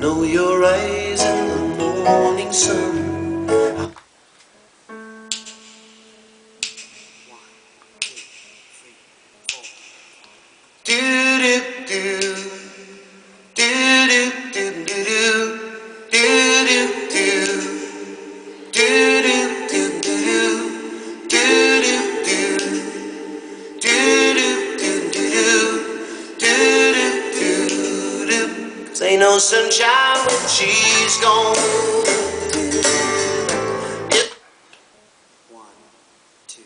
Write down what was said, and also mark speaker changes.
Speaker 1: Know your eyes in the morning sun. Do do do do do do do do do do do do. 'Cause ain't no sunshine when she's gone. 1, 2